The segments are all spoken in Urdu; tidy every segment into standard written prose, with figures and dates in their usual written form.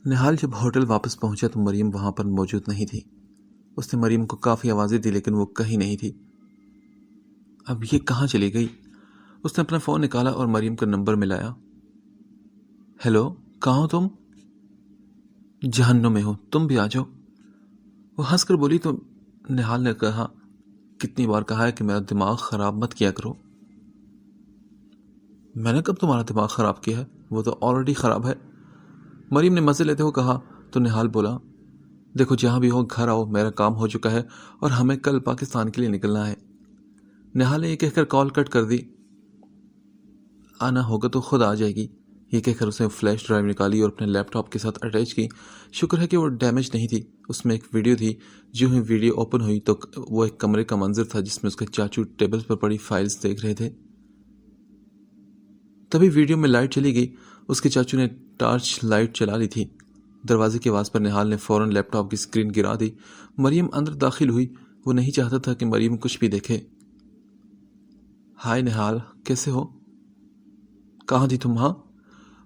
نہال جب ہوٹل واپس پہنچا تو مریم وہاں پر موجود نہیں تھی۔ اس نے مریم کو کافی آوازیں دی لیکن وہ کہیں نہیں تھی۔ اب یہ کہاں چلی گئی؟ اس نے اپنا فون نکالا اور مریم کا نمبر ملایا۔ ہیلو، کہاں ہو تم؟ جہنم میں ہوں، تم بھی آ جاؤ۔ وہ ہنس کر بولی تو نہال نے کہا، کتنی بار کہا ہے کہ میرا دماغ خراب مت کیا کرو۔ میں نے کب تمہارا دماغ خراب کیا ہے؟ وہ تو آلریڈی خراب ہے، مریم نے مزے لیتے ہوئے کہا۔ تو نہال بولا، دیکھو جہاں بھی ہو گھر آؤ، میرا کام ہو چکا ہے اور ہمیں کل پاکستان کے لیے نکلنا ہے۔ نہال نے یہ کہہ کر کال کٹ کر دی۔ آنا ہوگا تو خود آ جائے گی، یہ کہہ کر اس نے فلیش ڈرائیو نکالی اور اپنے لیپ ٹاپ کے ساتھ اٹیچ کی۔ شکر ہے کہ وہ ڈیمیج نہیں تھی۔ اس میں ایک ویڈیو تھی۔ جو ہی ویڈیو اوپن ہوئی تو وہ ایک کمرے کا منظر تھا جس میں اس کے چاچو ٹیبل پر پڑی فائلز دیکھ رہے تھے۔ تبھی ویڈیو میں لائٹ چلی گئی۔ اس کے چاچو نے ٹارچ لائٹ چلا لی تھی۔ دروازے کی آواز پر نہال نے فوراً لیپ ٹاپ کی اسکرین گرا دی۔ مریم اندر داخل ہوئی۔ وہ نہیں چاہتا تھا کہ مریم کچھ بھی دیکھے۔ ہائے نہال، کیسے ہو؟ کہاں تھی تم؟ ہاں؟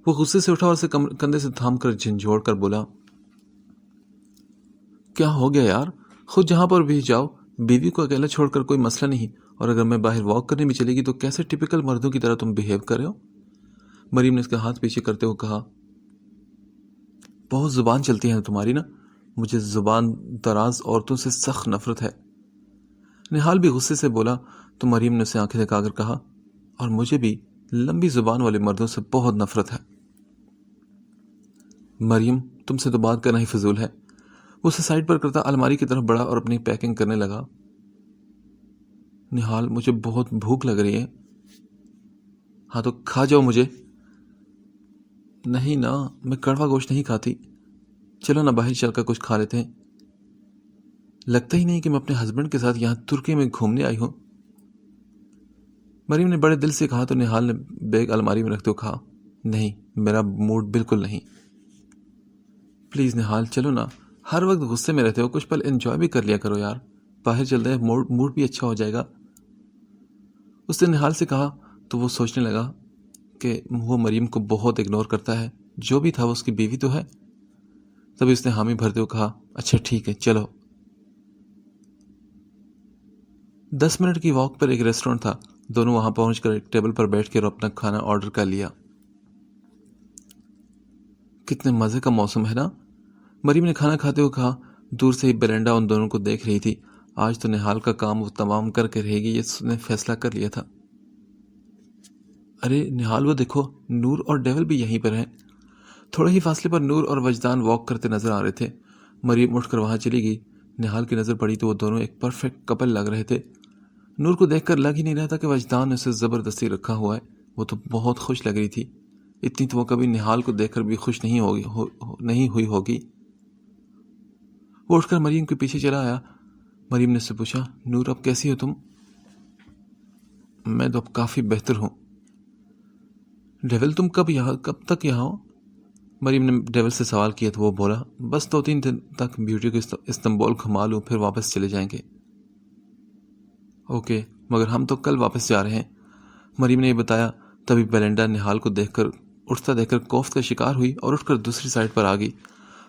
وہ غصے سے اٹھا اور اسے کندھے سے تھام کر جھنجھوڑ کر بولا، کیا ہو گیا یار؟ خود جہاں پر بھی جاؤ، بیوی کو اکیلا چھوڑ کر کوئی مسئلہ نہیں، اور اگر میں باہر واک کرنے بھی چلے گی تو کیسے ٹپیکل مردوں کی طرح تم بیہیو کر رہے ہو؟ مریم نے اس کا ہاتھ پیچھے کرتے ہوئے کہا، بہت زبان چلتی ہے تمہاری نا، مجھے زبان دراز عورتوں سے سخت نفرت ہے۔ نہال بھی غصے سے بولا تو مریم نے اسے آنکھیں دکھا کر کہا، اور مجھے بھی لمبی زبان والے مردوں سے بہت نفرت ہے۔ مریم، تم سے تو بات کرنا ہی فضول ہے۔ وہ اسے سائڈ پر کرتا الماری کی طرف بڑھا اور اپنی پیکنگ کرنے لگا۔ نہال، مجھے بہت بھوک لگ رہی ہے۔ ہاں تو کھا جاؤ مجھے۔ نہیں نا، میں کڑوا گوشت نہیں کھاتی۔ چلو نا باہر چل کر کچھ کھا لیتے ہیں۔ لگتا ہی نہیں کہ میں اپنے ہسبینڈ کے ساتھ یہاں ترکی میں گھومنے آئی ہوں۔ مریم نے بڑے دل سے کہا تو نہال نے بیگ الماری میں رکھتے ہوئے کہا، نہیں، میرا موڈ بالکل نہیں۔ پلیز نہال، چلو نا، ہر وقت غصے میں رہتے ہو، کچھ پل انجوائے بھی کر لیا کرو یار، باہر چلتے ہیں، موڈ بھی اچھا ہو جائے گا۔ اس نے نہال سے کہا تو وہ سوچنے لگا کہ وہ مریم کو بہت اگنور کرتا ہے، جو بھی تھا وہ اس کی بیوی تو ہے۔ تبھی اس نے حامی بھرتے ہوئے کہا، اچھا ٹھیک ہے چلو۔ 10 منٹ کی واک پر ایک ریسٹورینٹ تھا۔ دونوں وہاں پہنچ کر ایک ٹیبل پر بیٹھ کر اپنا کھانا آرڈر کر لیا۔ کتنے مزے کا موسم ہے نا، مریم نے کھانا کھاتے ہوئے کہا۔ دور سے ہی بیلنڈا ان دونوں کو دیکھ رہی تھی۔ آج تو نہال کا کام وہ تمام کر کے رہے گی، یہ اس نے فیصلہ کر لیا تھا۔ ارے نہال، وہ دیکھو، نور اور ڈیول بھی یہیں پر ہیں۔ تھوڑے ہی فاصلے پر نور اور وجدان واک کرتے نظر آ رہے تھے۔ مریم اٹھ کر وہاں چلی گئی۔ نہال کی نظر پڑی تو وہ دونوں ایک پرفیکٹ کپل لگ رہے تھے۔ نور کو دیکھ کر لگ ہی نہیں رہا تھا کہ وجدان نے اسے زبردستی رکھا ہوا ہے۔ وہ تو بہت خوش لگ رہی تھی، اتنی تو وہ کبھی نہال کو دیکھ کر بھی خوش نہیں ہوئی ہوگی۔ وہ اٹھ کر مریم کے پیچھے چلا آیا۔ مریم نے اس سے پوچھا، نور اب کیسی ہو تم؟ میں تو اب کافی بہتر ہوں۔ ڈیول، تم کب تک یہاں ہو؟ مریم نے ڈیول سے سوال کیا تو وہ بولا، بس 2-3 دن تک بیوٹی کو استنبول گھما لوں، پھر واپس چلے جائیں گے۔ اوکے، مگر ہم تو کل واپس جا رہے ہیں، مریم نے یہ بتایا۔ تبھی بیلنڈا نہال کو اٹھتا دیکھ کر کوفت کا شکار ہوئی اور اٹھ کر دوسری سائڈ پر آ گئی۔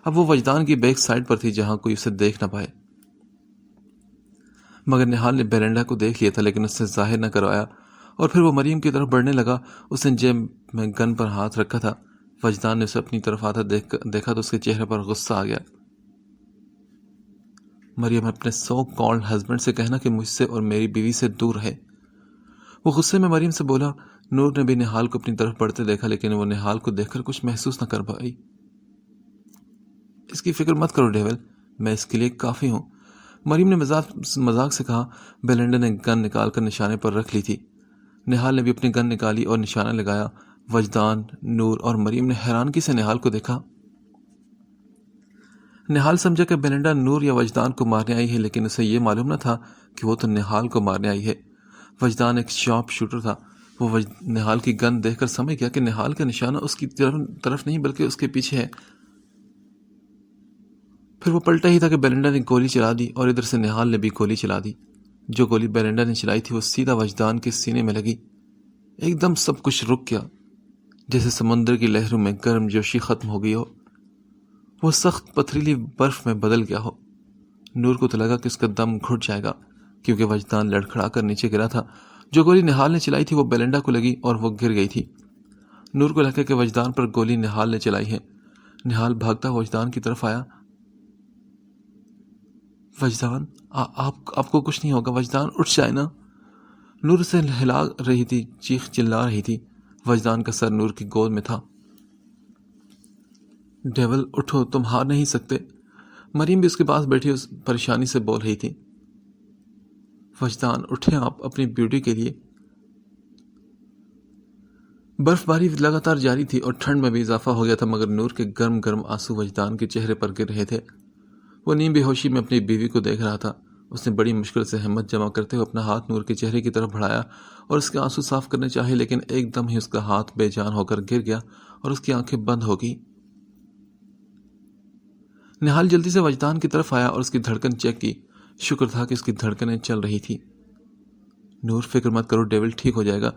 اب وہ وجدان کی بیک سائڈ پر تھی جہاں کوئی اسے دیکھ نہ پائے۔ مگر نہال نے بیلنڈا کو دیکھ لیا تھا لیکن اس سے ظاہر نہ کروایا، اور پھر وہ مریم کی طرف بڑھنے لگا۔ اس نے جیب میں گن پر ہاتھ رکھا تھا۔ وجدان نے اسے اپنی طرف آتا دیکھا تو اس کے چہرے پر غصہ آ گیا۔ مریم، اپنے سو کالڈ ہسبینڈ سے کہنا کہ مجھ سے اور میری بیوی سے دور ہے۔ وہ غصے میں مریم سے بولا۔ نور نے بھی نہال کو اپنی طرف بڑھتے دیکھا لیکن وہ نہال کو دیکھ کر کچھ محسوس نہ کر پائی۔ اس کی فکر مت کرو ڈیول، میں اس کے لیے کافی ہوں، مریم نے مذاق سے کہا۔ بیلنڈا نے گن نکال کر نشانے پر رکھ لی تھی۔ نہال نے بھی اپنی گن نکالی اور نشانہ لگایا۔ وجدان، نور اور مریم نے حیرانگی سے نہال کو دیکھا۔ نہال سمجھا کہ بیلنڈا نور یا وجدان کو مارنے آئی ہے، لیکن اسے یہ معلوم نہ تھا کہ وہ تو نہال کو مارنے آئی ہے۔ وجدان ایک شارپ شوٹر تھا۔ وہ نہال کی گن دیکھ کر سمجھ گیا کہ نہال کا نشانہ اس کی طرف نہیں بلکہ اس کے پیچھے ہے۔ پھر وہ پلٹا ہی تھا کہ بیلنڈا نے گولی چلا دی اور ادھر سے نہال نے بھی گولی چلا دی۔ جو گولی بیلنڈا نے چلائی تھی وہ سیدھا وجدان کے سینے میں لگی۔ ایک دم سب کچھ رک گیا، جیسے سمندر کی لہروں میں گرم جوشی ختم ہو گئی ہو۔ وہ سخت پتھریلی برف میں بدل گیا ہو۔ نور کو تو لگا کہ اس کا دم گھٹ جائے گا، کیونکہ وجدان لڑکھڑا کر نیچے گرا تھا۔ جو گولی نہال نے چلائی تھی وہ بیلنڈا کو لگی اور وہ گر گئی تھی۔ نور کو لگا کہ وجدان پر گولی نہال نے چلائی ہے۔ نہال بھاگتا وجدان کی طرف آیا۔ وجدان، آپ کو کچھ نہیں ہوگا، وجدان اٹھ جائے نا۔ نور اسے ہلا رہی تھی، چیخ چلا رہی تھی۔ وجدان کا سر نور کی گود میں تھا۔ ڈیول، اٹھو، تم ہار نہیں سکتے۔ مریم بھی اس کے پاس بیٹھی اس پریشانی سے بول رہی تھی۔ وجدان، اٹھیں آپ اپنی بیوٹی کے لیے۔ برف باری لگاتار جاری تھی اور ٹھنڈ میں بھی اضافہ ہو گیا تھا، مگر نور کے گرم گرم آنسو وجدان کے چہرے پر گر رہے تھے۔ وہ نیم بے ہوشی میں اپنی بیوی کو دیکھ رہا تھا۔ اس نے بڑی مشکل سے ہمت جمع کرتے ہوئے اپنا ہاتھ نور کے چہرے کی طرف بڑھایا اور اس کے آنسو صاف کرنے چاہے، لیکن ایک دم ہی اس کا ہاتھ بے جان ہو کر گر گیا اور اس کی آنکھیں بند ہو گئی۔ نہال جلدی سے وجدان کی طرف آیا اور اس کی دھڑکن چیک کی۔ شکر تھا کہ اس کی دھڑکنیں چل رہی تھی۔ نور، فکر مت کرو، ڈیول ٹھیک ہو جائے گا،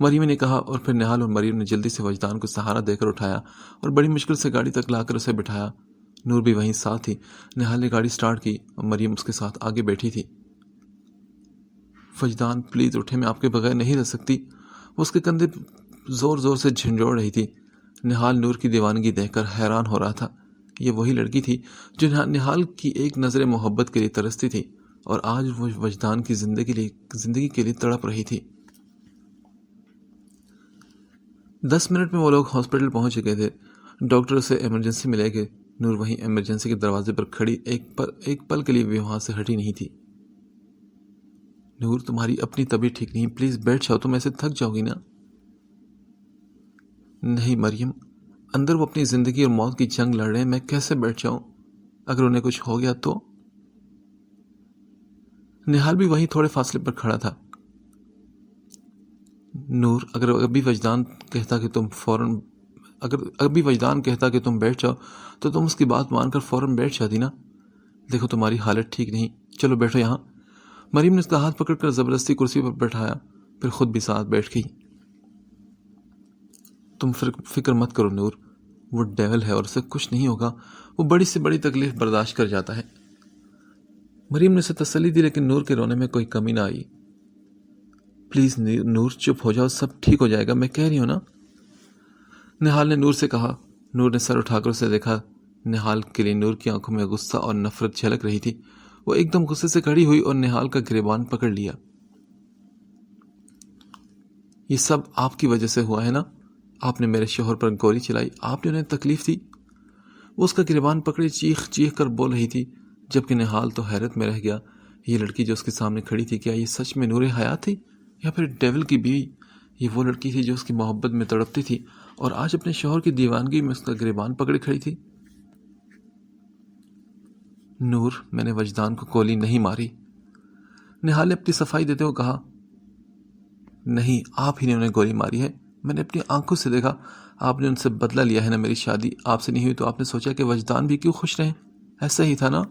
مریم نے کہا، اور پھر نہال اور مریم نے جلدی سے وجدان کو سہارا دے کر اٹھایا اور بڑی مشکل سے گاڑی تک لا کر اسے بٹھایا۔ نور بھی وہیں ساتھ تھی۔ نہال نے گاڑی سٹارٹ کی اور مریم اس کے ساتھ آگے بیٹھی تھی۔ وجدان، پلیز اٹھے، میں آپ کے بغیر نہیں رہ سکتی۔ وہ اس کے کندھے زور زور سے جھنجھوڑ رہی تھی۔ نہال نور کی دیوانگی دیکھ کر حیران ہو رہا تھا۔ یہ وہی لڑکی تھی جو نہال کی ایک نظر محبت کے لیے ترستی تھی، اور آج وہ وجدان کی زندگی کے لیے تڑپ رہی تھی۔ 10 منٹ میں وہ لوگ ہاسپٹل پہنچ چکے تھے۔ ڈاکٹر اسے ایمرجنسی میں لے گئے۔ نور وہیں ایمرجنسی کے دروازے پر کھڑی ایک پل کے لیے بھی وہاں سے ہٹی نہیں تھی۔ نور، تمہاری اپنی طبیعت ٹھیک نہیں، پلیز بیٹھ جاؤ، تم ایسے تھک جاؤ گی نا۔ نہیں مریم، اندر وہ اپنی زندگی اور موت کی جنگ لڑ رہے ہیں، میں کیسے بیٹھ جاؤں؟ اگر انہیں کچھ ہو گیا تو؟ نہال بھی وہیں تھوڑے فاصلے پر کھڑا تھا۔ نور، اگر ابھی وجدان کہتا کہ تم بیٹھ جاؤ تو تم اس کی بات مان کر فوراً بیٹھ جاتی نا۔ دیکھو تمہاری حالت ٹھیک نہیں، چلو بیٹھو یہاں۔ مریم نے اس کا ہاتھ پکڑ کر زبردستی کرسی پر بیٹھایا، پھر خود بھی ساتھ بیٹھ گئی۔ تم فکر مت کرو نور، وہ ڈیول ہے اور اسے کچھ نہیں ہوگا، وہ بڑی سے بڑی تکلیف برداشت کر جاتا ہے۔ مریم نے اسے تسلی دی، لیکن نور کے رونے میں کوئی کمی نہ آئی۔ پلیز نور، چپ ہو جاؤ، سب ٹھیک ہو جائے گا، میں کہہ رہی ہوں نا، نہال نے نور سے کہا۔ نور نے سر اٹھا کر اسے دیکھا۔ نہال کے لیے نور کی آنکھوں میں غصہ اور نفرت جھلک رہی تھی۔ وہ ایک دم غصے سے کھڑی ہوئی اور نہال کا گریبان پکڑ لیا۔ یہ سب آپ کی وجہ سے ہوا ہے نا، آپ نے میرے شوہر پر گولی چلائی، آپ نے انہیں تکلیف دی۔ وہ اس کا گریبان پکڑے چیخ چیخ کر بول رہی تھی، جبکہ نہال تو حیرت میں رہ گیا۔ یہ لڑکی جو اس کے سامنے کھڑی تھی، کیا یہ سچ میں نور حیات تھی یا پھر ڈیول کی بیوی؟ یہ وہ لڑکی تھی جو اس کی محبت میں تڑپتی تھی اور آج اپنے شوہر کی دیوانگی میں اس کا گریبان پکڑے کھڑی تھی۔ نور، میں نے وجدان کو گولی نہیں ماری، نہال نے اپنی صفائی دیتے ہوئے کہا۔ نہیں، آپ ہی نے انہیں گولی ماری ہے، میں نے اپنی آنکھوں سے دیکھا، آپ نے ان سے بدلہ لیا ہے نا۔ میری شادی آپ سے نہیں ہوئی تو آپ نے سوچا کہ وجدان بھی کیوں خوش رہے، ایسا ہی تھا نا؟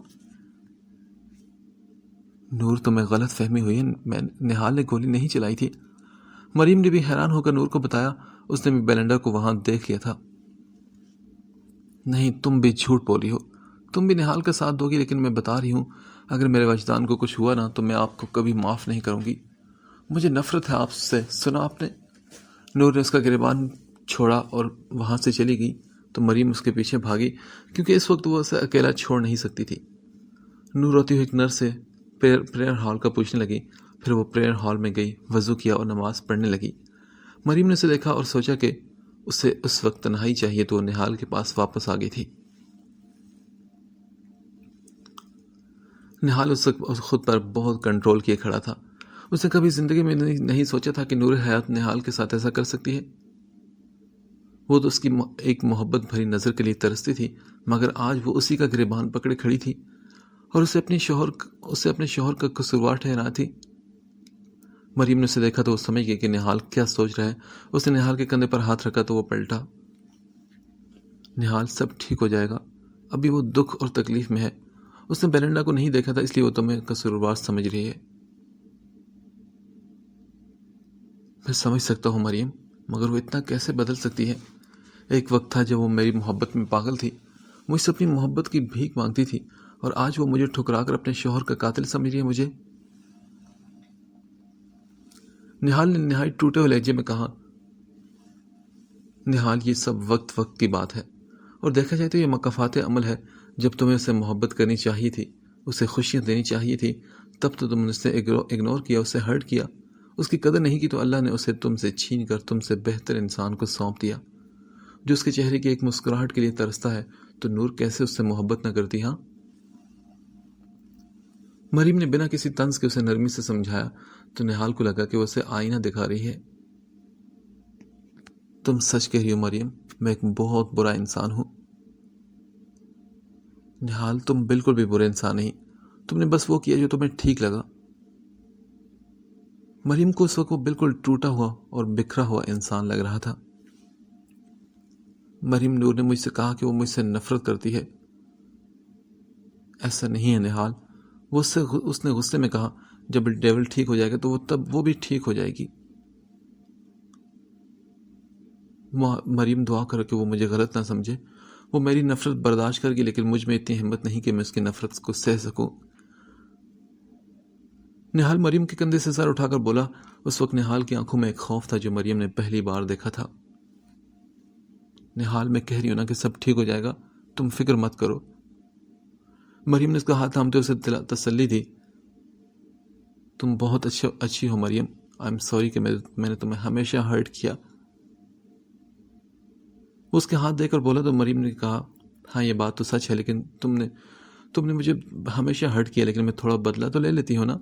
نور، تمہیں غلط فہمی ہوئی ہے، نہال نے گولی نہیں چلائی تھی۔ مریم نے بھی حیران ہو کر نور کو بتایا، اس نے بھی بیلنڈر کو وہاں دیکھ لیا تھا۔ نہیں، تم بھی جھوٹ بولی ہو، تم بھی نہال کا ساتھ دو گی، لیکن میں بتا رہی ہوں، اگر میرے وجدان کو کچھ ہوا نا تو میں آپ کو کبھی معاف نہیں کروں گی۔ مجھے نفرت ہے آپ سے، سنا آپ نے؟ نور نے اس کا گریبان چھوڑا اور وہاں سے چلی گئی تو مریم اس کے پیچھے بھاگی، کیونکہ اس وقت وہ اسے اکیلا چھوڑ نہیں سکتی تھی۔ نور روتی ہوئی ایک نرس سے پریئر ہال کا پوچھنے لگی، پھر وہ پریئر ہال میں گئی، وضو کیا اور نماز پڑھنے لگی۔ مریم نے اسے دیکھا اور سوچا کہ اسے اس وقت تنہائی چاہیے، تو وہ نہال کے پاس واپس آ گئی تھی۔ نہال اس وقت خود پر بہت کنٹرول کیے کھڑا تھا۔ اس نے کبھی زندگی میں نہیں سوچا تھا کہ نور حیات نہال کے ساتھ ایسا کر سکتی ہے۔ وہ تو اس کی ایک محبت بھری نظر کے لیے ترستی تھی، مگر آج وہ اسی کا گریبان پکڑے کھڑی تھی اور اسے اپنے شوہر کا قصوروار ٹھہرا تھی۔ مریم نے اسے دیکھا تو وہ سمجھ گئی کہ نہال کیا سوچ رہا ہے۔ اس نے نہال کے کندھے پر ہاتھ رکھا تو وہ پلٹا۔ نہال، سب ٹھیک ہو جائے گا، ابھی وہ دکھ اور تکلیف میں ہے۔ اس نے بیلنڈا کو نہیں دیکھا تھا، اس لیے وہ تمہیں قصوروار سمجھ رہی ہے۔ میں سمجھ سکتا ہوں مریم، مگر وہ اتنا کیسے بدل سکتی ہے؟ ایک وقت تھا جب وہ میری محبت میں پاگل تھی، مجھ سے اپنی محبت کی بھیک مانگتی تھی اور آج وہ مجھے ٹھکرا کر اپنے شوہر کا قاتل سمجھ رہی ہے مجھے۔ نہال نے نہایت ٹوٹے ہوئے لہجے میں کہا، نہال یہ سب وقت کی بات ہے، اور دیکھا جائے تو یہ مکافات عمل ہے۔ جب تمہیں اسے محبت کرنی چاہیے تھی، اسے خوشیاں دینی چاہیے تھی، تب تو تم نے اسے اگنور کیا، اسے ہرٹ کیا، اس کی قدر نہیں کی، تو اللہ نے اسے تم سے چھین کر تم سے بہتر انسان کو سونپ دیا جو اس کے چہرے کی ایک مسکراہٹ کے لیے ترستا ہے۔ تو نور کیسے اس سے محبت نہ کرتی؟ ہاں؟ مریم نے بنا کسی طنز کے اسے نرمی سے سمجھایا تو نہال کو لگا کہ وہ اسے آئینہ دکھا رہی ہے۔ تم سچ کہہ رہی ہو مریم، میں ایک بہت برا انسان ہوں۔ نہال، تم بالکل بھی برے انسان نہیں، تم نے بس وہ کیا جو تمہیں ٹھیک لگا۔ مریم کو اس وقت وہ بالکل ٹوٹا ہوا اور بکھرا ہوا انسان لگ رہا تھا۔ مریم، نور نے مجھ سے کہا کہ وہ مجھ سے نفرت کرتی ہے۔ ایسا نہیں ہے نہال، اس نے غصے میں کہا، جب ڈیول ٹھیک ہو جائے گا تو تب وہ بھی ٹھیک ہو جائے گی۔ مریم، دعا کرو کہ وہ مجھے غلط نہ سمجھے، وہ میری نفرت برداشت کر گی، لیکن مجھ میں اتنی ہمت نہیں کہ میں اس کی نفرت کو سہ سکوں۔ نہال مریم کے کندھے سے سر اٹھا کر بولا۔ اس وقت نہال کی آنکھوں میں ایک خوف تھا جو مریم نے پہلی بار دیکھا تھا۔ نہال، میں کہہ رہی ہوں نا کہ سب ٹھیک ہو جائے گا، تم فکر مت کرو۔ مریم نے اس کا ہاتھ تھامتے اسے تسلی دی۔ تم بہت اچھی ہو مریم، آئی ایم سوری کہ میں نے تمہیں ہمیشہ ہرٹ کیا۔ وہ اس کے ہاتھ دے کر بولا تو مریم نے کہا، ہاں یہ بات تو سچ ہے، لیکن تم نے مجھے ہمیشہ ہرٹ کیا، لیکن میں تھوڑا بدلہ تو لے لیتی ہوں نا۔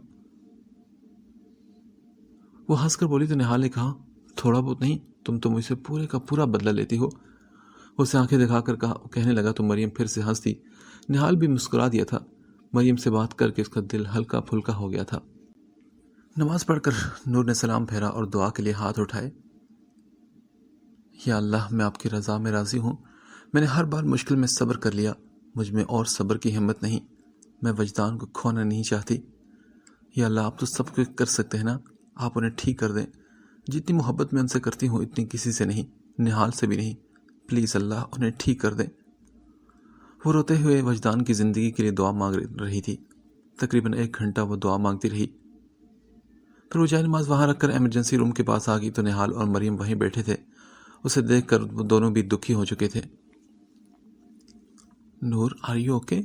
وہ ہنس کر بولی تو نہال نے کہا، تھوڑا بہت نہیں، تم تو مجھ سے پورے کا پورا بدلہ لیتی ہو۔ اسے آنکھیں دکھا کر کہنے لگا تو مریم پھر سے ہنس دی۔ نہال بھی مسکرا دیا تھا۔ مریم سے بات کر کے اس کا دل ہلکا پھلکا ہو گیا تھا۔ نماز پڑھ کر نور نے سلام پھیرا اور دعا کے لیے ہاتھ اٹھائے۔ یا اللہ، میں آپ کی رضا میں راضی ہوں۔ میں نے ہر بار مشکل میں صبر کر لیا، مجھ میں اور صبر کی ہمت نہیں، میں وجدان کو کھونا نہیں چاہتی۔ یا اللہ، آپ تو سب کچھ کر سکتے ہیں نا، آپ انہیں ٹھیک کر دیں۔ جتنی محبت میں ان سے کرتی ہوں اتنی کسی سے نہیں، نہال سے بھی نہیں۔ پلیز اللہ، انہیں ٹھیک کر دیں۔ وہ روتے ہوئے وجدان کی زندگی کے لیے دعا مانگ رہی تھی۔ تقریباً 1 گھنٹہ وہ دعا مانگتی رہی۔ پھر وہ جائے نماز وہاں رکھ کر ایمرجنسی روم کے پاس آ گئی تو نہال اور مریم وہیں بیٹھے تھے۔ اسے دیکھ کر وہ دونوں بھی دکھی ہو چکے تھے۔ نور، آر یو اوکے؟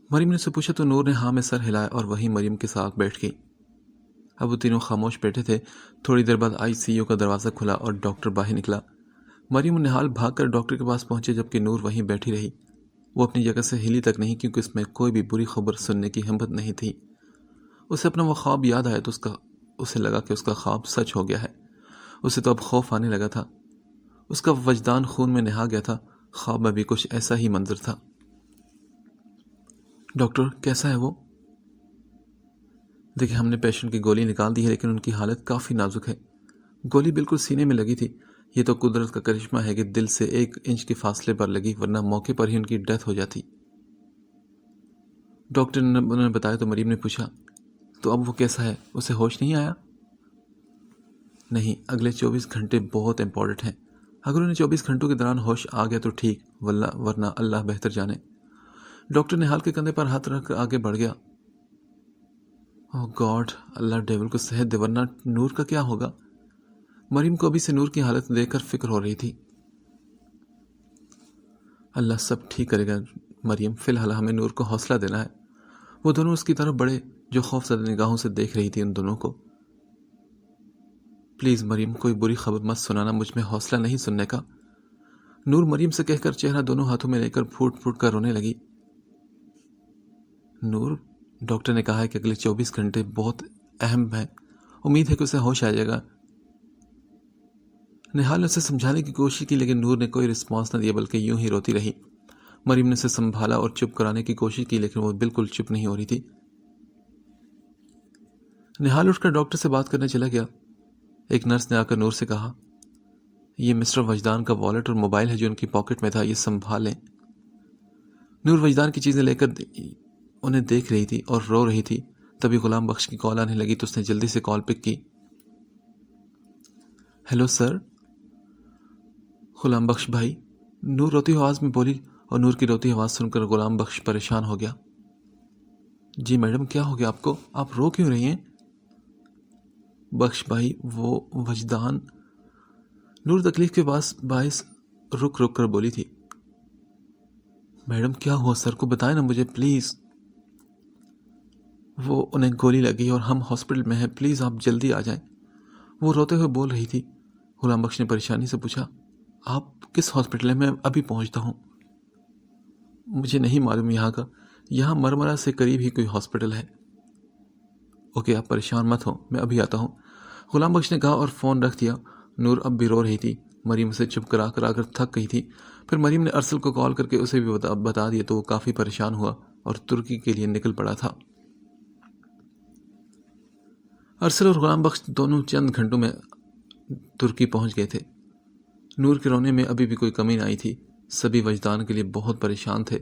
مریم نے اسے پوچھا تو نور نے ہاں میں سر ہلایا اور وہیں مریم کے ساتھ بیٹھ گئی۔ اب وہ تینوں خاموش بیٹھے تھے۔ تھوڑی دیر بعد ICU کا دروازہ کھلا اور ڈاکٹر باہر نکلا۔ مریم و نہال بھاگ کر ڈاکٹر کے پاس پہنچے جبکہ نور وہیں بیٹھی رہی۔ وہ اپنی جگہ سے ہلی تک نہیں کیونکہ اس میں کوئی بھی بری خبر سننے کی ہمت نہیں تھی۔ اسے اپنا وہ خواب یاد آیا تو اسے لگا کہ اس کا خواب سچ ہو گیا ہے۔ اسے تو اب خوف آنے لگا تھا۔ اس کا وجدان خون میں نہا گیا تھا۔ خواب میں بھی کچھ ایسا ہی منظر تھا۔ ڈاکٹر، کیسا ہے وہ؟ دیکھیں، ہم نے پیشنٹ کی گولی نکال دی ہے لیکن ان کی حالت کافی نازک ہے۔ گولی بالکل سینے میں لگی تھی۔ یہ تو قدرت کا کرشمہ ہے کہ دل سے 1 انچ کے فاصلے پر لگی، ورنہ موقع پر ہی ان کی ڈیتھ ہو جاتی۔ ڈاکٹر نے بتایا تو مریم نے پوچھا، تو اب وہ کیسا ہے؟ اسے ہوش نہیں آیا؟ نہیں، اگلے 24 گھنٹے بہت امپورٹنٹ ہیں۔ اگر انہیں 24 گھنٹوں کے دوران ہوش آ گیا تو ٹھیک، ورنہ اللہ بہتر جانے۔ ڈاکٹر نہال کے کندھے پر ہاتھ رکھ کر آگے بڑھ گیا۔ اوہ گاڈ، اللہ ڈیول کو صحت دے، ورنہ نور کا کیا ہوگا؟ مریم کو ابھی سے نور کی حالت دیکھ کر فکر ہو رہی تھی۔ اللہ سب ٹھیک کرے گا مریم، فی الحال ہمیں نور کو حوصلہ دینا ہے۔ وہ دونوں اس کی طرف بڑھے جو خوف زدہ نگاہوں سے دیکھ رہی تھی ان دونوں کو۔ پلیز مریم، کوئی بری خبر مت سنانا، مجھ میں حوصلہ نہیں سننے کا۔ نور مریم سے کہہ کر چہرہ دونوں ہاتھوں میں لے کر پھوٹ پھوٹ کر رونے لگی۔ نور، ڈاکٹر نے کہا ہے کہ اگلے 24 گھنٹے بہت اہم ہیں، امید ہے کہ اسے ہوش آ جائے گا۔ نہال نے اسے سمجھانے کی کوشش کی لیکن نور نے کوئی رسپانس نہ دیا بلکہ یوں ہی روتی رہی۔ مریم نے اسے سنبھالا اور چپ کرانے کی کوشش کی لیکن وہ بالکل چپ نہیں ہو رہی تھی۔ نہال اٹھ کر ڈاکٹر سے بات کرنے چلا گیا۔ ایک نرس نے آ کر نور سے کہا، یہ مسٹر وجدان کا والیٹ اور موبائل ہے جو ان کی پاکٹ میں تھا، یہ سنبھال لیں۔ نور وجدان کی چیزیں لے کر انہیں دیکھ رہی تھی اور رو رہی تھی۔ تبھی غلام بخش کی کال آنے لگی تو اس نے جلدی سے کال پک کی۔ Hello sir. غلام بخش بھائی، نور روتی ہوئی آواز میں بولی، اور نور کی روتی آواز سن کر غلام بخش پریشان ہو گیا۔ جی میڈم، کیا ہو گیا آپ کو؟ آپ رو کیوں رہی ہیں؟ بخش بھائی، وہ وجدان، نور تکلیف کے باعث رک کر بولی تھی۔ میڈم کیا ہوا؟ سر کو بتائیں نا مجھے پلیز۔ وہ انہیں گولی لگی اور ہم ہاسپٹل میں ہیں، پلیز آپ جلدی آ جائیں، وہ روتے ہوئے بول رہی تھی۔ غلام بخش نے پریشانی سے پوچھا، آپ کس ہاسپٹل میں؟ ابھی پہنچتا ہوں۔ مجھے نہیں معلوم یہاں کا، یہاں مرمرہ سے قریب ہی کوئی ہاسپٹل ہے۔ اوکے، آپ پریشان مت ہو، میں ابھی آتا ہوں، غلام بخش نے کہا اور فون رکھ دیا۔ نور اب بھی رو رہی تھی۔ مریم اسے چپ کرا کر تھک گئی تھی۔ پھر مریم نے ارسل کو کال کر کے اسے بھی بتا دیا تو وہ کافی پریشان ہوا اور ترکی کے لیے نکل پڑا تھا۔ ارسل اور غلام بخش دونوں چند گھنٹوں میں ترکی پہنچ گئے تھے۔ نور کے رونے میں ابھی بھی کوئی کمی نہ آئی تھی۔ سبھی وجدان کے لیے بہت پریشان تھے۔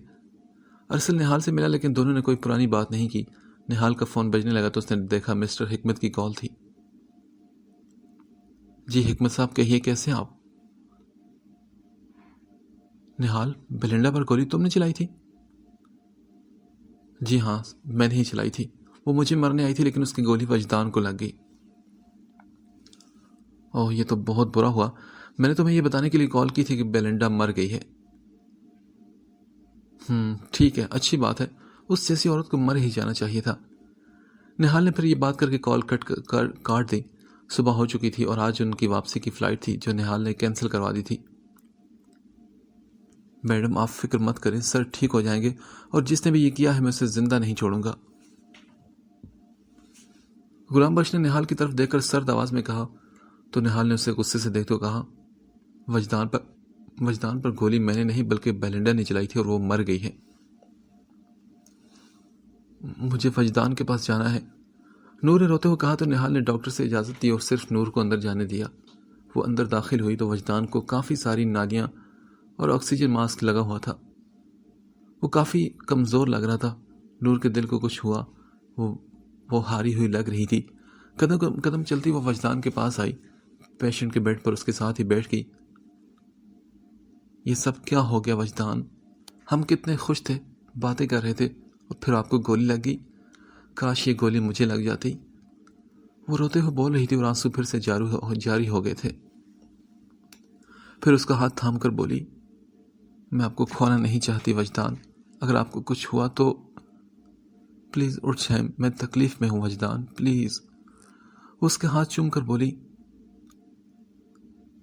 ارسل نہال سے ملا لیکن دونوں نے کوئی پرانی بات نہیں کی۔ نہال کا فون بجنے لگا تو اس نے دیکھا مسٹر حکمت کی کال تھی۔ جی حکمت صاحب، کہیے کیسے آپ؟ نہال، بیلنڈا پر گولی تم نے چلائی تھی؟ جی ہاں، میں نے ہی چلائی تھی، وہ مجھے مرنے آئی تھی لیکن اس کی گولی وجدان کو لگ گئی۔ اوہ، یہ تو بہت برا ہوا، میں نے تمہیں یہ بتانے کے لیے کال کی تھی کہ بیلنڈا مر گئی ہے۔ ٹھیک ہے، اچھی بات ہے، اس جیسی عورت کو مر ہی جانا چاہیے تھا۔ نہال نے پھر یہ بات کر کے کال کاٹ دی۔ صبح ہو چکی تھی اور آج ان کی واپسی کی فلائٹ تھی جو نہال نے کینسل کروا دی تھی۔ میڈم آپ فکر مت کریں، سر ٹھیک ہو جائیں گے، اور جس نے بھی یہ کیا ہے میں اسے زندہ نہیں چھوڑوں گا۔ غلام بخش نے نہال کی طرف دیکھ کر سرد آواز میں کہا تو نہال نے اسے غصے سے دیکھتے ہوئے کہا، وجدان پر گولی میں نے نہیں بلکہ بیلنڈا نے چلائی تھی اور وہ مر گئی ہے۔ مجھے وجدان کے پاس جانا ہے، نور نے روتے ہوئے کہا تو نہال نے ڈاکٹر سے اجازت دی اور صرف نور کو اندر جانے دیا۔ وہ اندر داخل ہوئی تو وجدان کو کافی ساری نالیاں اور آکسیجن ماسک لگا ہوا تھا۔ وہ کافی کمزور لگ رہا تھا۔ نور کے دل کو کچھ ہوا، وہ ہاری ہوئی لگ رہی تھی۔ قدم چلتی وہ وجدان کے پاس آئی، پیشنٹ کے بیڈ پر اس کے ساتھ ہی بیٹھ گئی۔ یہ سب کیا ہو گیا وجدان؟ ہم کتنے خوش تھے، باتیں کر رہے تھے، اور پھر آپ کو گولی لگ گئی۔ کاش یہ گولی مجھے لگ جاتی۔ وہ روتے ہوئے بول رہی تھی اور آنسو پھر سے جاری ہو گئے تھے۔ پھر اس کا ہاتھ تھام کر بولی، میں آپ کو کھونا نہیں چاہتی وجدان، اگر آپ کو کچھ ہوا تو پلیز اٹھ جائیں، میں تکلیف میں ہوں وجدان، پلیز۔ وہ اس کے ہاتھ چوم کر بولی،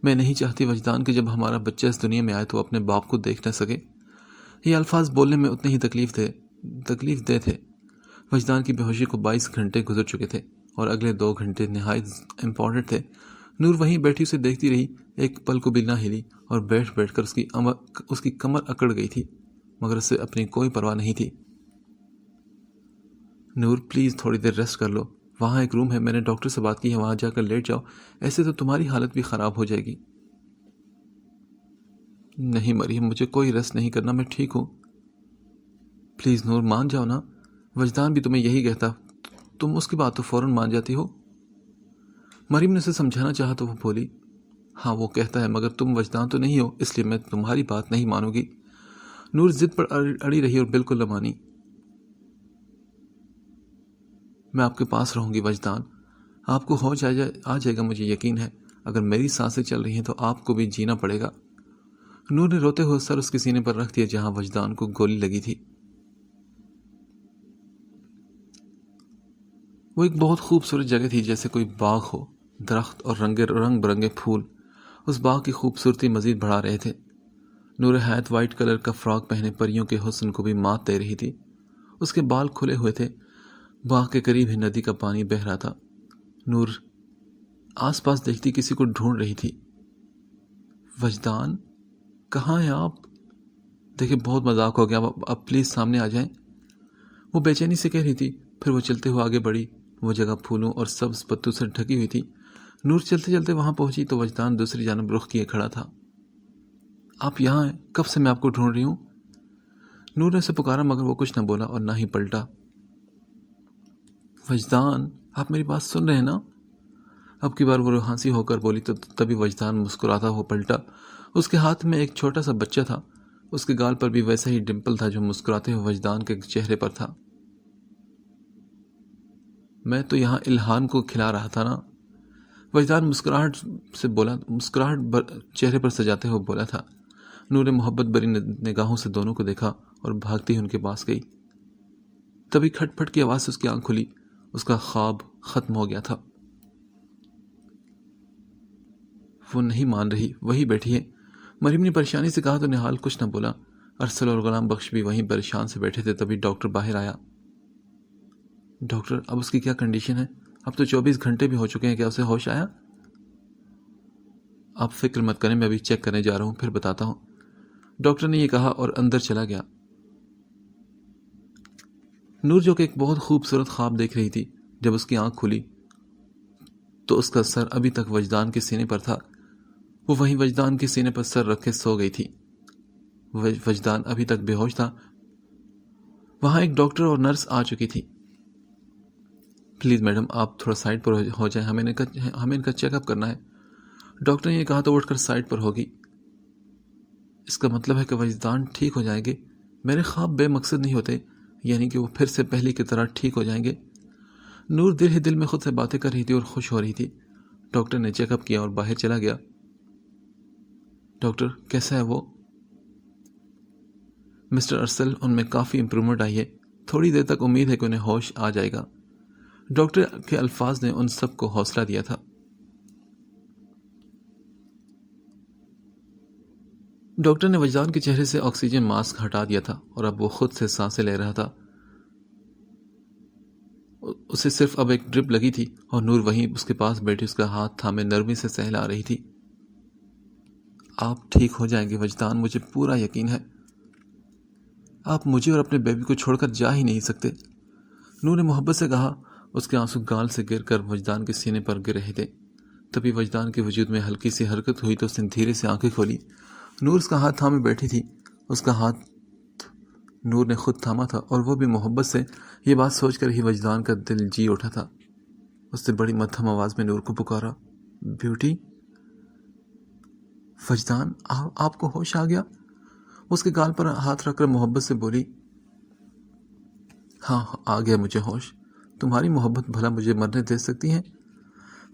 میں نہیں چاہتی وجدان کہ جب ہمارا بچہ اس دنیا میں آئے تو اپنے باپ کو دیکھ نہ سکے۔ یہ الفاظ بولنے میں اتنے ہی تکلیف دہ تھے۔ وجدان کی بے ہوشی کو 22 گھنٹے گزر چکے تھے اور اگلے 2 گھنٹے نہایت امپورٹنٹ تھے۔ نور وہیں بیٹھی اسے دیکھتی رہی، ایک پل کو بھی نہ ہلی اور بیٹھ کر اس کی کمر اکڑ گئی تھی، مگر اسے اپنی کوئی پرواہ نہیں تھی۔ نور پلیز تھوڑی دیر ریسٹ کر لو، وہاں ایک روم ہے، میں نے ڈاکٹر سے بات کی ہے، وہاں جا کر لیٹ جاؤ، ایسے تو تمہاری حالت بھی خراب ہو جائے گی۔ نہیں مریم، مجھے کوئی ریسٹ نہیں کرنا، میں ٹھیک ہوں۔ پلیز نور مان جاؤ نا، وجدان بھی تمہیں یہی کہتا، تم اس کی بات تو فوراً مان جاتی ہو۔ مریم نے اسے سمجھانا چاہا تو وہ بولی، ہاں وہ کہتا ہے مگر تم وجدان تو نہیں ہو، اس لیے میں تمہاری بات نہیں مانوں گی۔ نور ضد پر اڑی رہی اور بالکل نہ مانی۔ میں آپ کے پاس رہوں گی وجدان، آپ کو آ جائے گا، مجھے یقین ہے، اگر میری سانسیں چل رہی ہیں تو آپ کو بھی جینا پڑے گا۔ نور نے روتے ہوئے سر اس کے سینے پر رکھ دیا جہاں وجدان کو گولی لگی تھی۔ وہ ایک بہت خوبصورت جگہ تھی، جیسے کوئی باغ ہو، درخت اور رنگ برنگے پھول اس باغ کی خوبصورتی مزید بڑھا رہے تھے۔ نور حیات وائٹ کلر کا فراک پہنے پریوں کے حسن کو بھی مات دے رہی تھی۔ اس کے بال کھلے ہوئے تھے، باغ کے قریب ہی ندی کا پانی بہہ رہا تھا۔ نور آس پاس دیکھتی کسی کو ڈھونڈ رہی تھی۔ وجدان کہاں ہیں آپ؟ دیکھیں بہت مذاق ہو گیا، اب پلیز سامنے آ جائیں، وہ بے چینی سے کہہ رہی تھی۔ پھر وہ چلتے ہوئے آگے بڑھی، وہ جگہ پھولوں اور سبز پتوں سے ڈھکی ہوئی تھی۔ نور چلتے چلتے وہاں پہنچی تو وجدان دوسری جانب رخ کیے کھڑا تھا۔ آپ یہاں ہیں؟ کب سے میں آپ کو ڈھونڈ رہی ہوں۔ نور نے اسے پکارا مگر وہ کچھ نہ بولا اور نہ ہی پلٹا۔ وجدان، آپ میری بات سن رہے ہیں نا؟ اب کی بار وہ ہنسی ہو کر بولی تو تبھی وجدان مسکراتا ہوا پلٹا۔ اس کے ہاتھ میں ایک چھوٹا سا بچہ تھا، اس کے گال پر بھی ویسا ہی ڈمپل تھا جو مسکراتے ہوئے وجدان کے چہرے پر تھا۔ میں تو یہاں الہان کو کھلا رہا تھا نا، وجدان مسکراہٹ چہرے پر سجاتے ہوئے بولا تھا۔ نور نے محبت بری نگاہوں سے دونوں کو دیکھا اور بھاگتی ان کے پاس گئی۔ تبھی کھٹ پھٹ کی آواز سے اس کی آنکھ کھلی۔ اس کا خواب ختم ہو گیا تھا۔ وہ نہیں مان رہی، وہی بیٹھی ہے۔ مریم نے پریشانی سے کہا تو نہال کچھ نہ بولا۔ ارسل اور غلام بخش بھی وہیں پریشان سے بیٹھے تھے۔ تبھی ڈاکٹر باہر آیا۔ ڈاکٹر، اب اس کی کیا کنڈیشن ہے؟ اب تو 24 گھنٹے بھی ہو چکے ہیں، کیا اسے ہوش آیا؟ آپ فکر مت کریں، میں ابھی چیک کرنے جا رہا ہوں، پھر بتاتا ہوں، ڈاکٹر نے یہ کہا اور اندر چلا گیا۔ نور جو کہ ایک بہت خوبصورت خواب دیکھ رہی تھی، جب اس کی آنکھ کھلی تو اس کا سر ابھی تک وجدان کے سینے پر تھا۔ وہ وہیں وجدان کے سینے پر سر رکھے سو گئی تھی۔ وجدان ابھی تک بے ہوش تھا۔ وہاں ایک ڈاکٹر اور نرس آ چکی تھی۔ پلیز میڈم، آپ تھوڑا سائڈ پر ہو جائیں، ہمیں ان کا چیک اپ کرنا ہے، ڈاکٹر نے یہ کہا تو اٹھ کر سائڈ پر ہوگی۔ اس کا مطلب ہے کہ وجدان ٹھیک ہو جائیں گے؟ میرے خواب بے مقصد نہیں ہوتے، یعنی کہ وہ پھر سے پہلی کی طرح ٹھیک ہو جائیں گے؟ نور دل ہی دل میں خود سے باتیں کر رہی تھی اور خوش ہو رہی تھی۔ ڈاکٹر نے چیک اپ کیا اور باہر چلا گیا۔ ڈاکٹر کیسا ہے وہ؟ مسٹر ارسل، ان میں کافی امپرومنٹ آئی ہے، تھوڑی دیر تک امید ہے کہ انہیں ہوش آ جائے گا۔ ڈاکٹر کے الفاظ نے ان سب کو حوصلہ دیا تھا۔ ڈاکٹر نے وجدان کے چہرے سے آکسیجن ماسک ہٹا دیا تھا اور اب وہ خود سے سانسیں لے رہا تھا۔ اسے صرف اب ایک ڈرپ لگی تھی اور نور وہیں اس کے پاس بیٹھی اس کا ہاتھ تھامے نرمی سے سہلا رہی تھی۔ آپ ٹھیک ہو جائیں گے وجدان، مجھے پورا یقین ہے۔ آپ مجھے اور اپنے بیبی کو چھوڑ کر جا ہی نہیں سکتے، نور نے محبت سے کہا۔ اس کے آنسو گال سے گر کر وجدان کے سینے پر گر رہے تھے۔ تبھی وجدان کے وجود میں ہلکی سی حرکت ہوئی تو اس نے دھیرے سے آنکھیں کھولی۔ نور اس کا ہاتھ تھامے بیٹھی تھی۔ اس کا ہاتھ نور نے خود تھاما تھا اور وہ بھی محبت سے۔ یہ بات سوچ کر ہی وجدان کا دل جی اٹھا تھا۔ اس نے بڑی مدھم آواز میں نور کو پکارا، بیوٹی۔ وجدان، آپ کو ہوش آ گیا؟ اس کے گال پر ہاتھ رکھ کر محبت سے بولی، ہاں آ گیا مجھے ہوش، تمہاری محبت بھلا مجھے مرنے دے سکتی ہے؟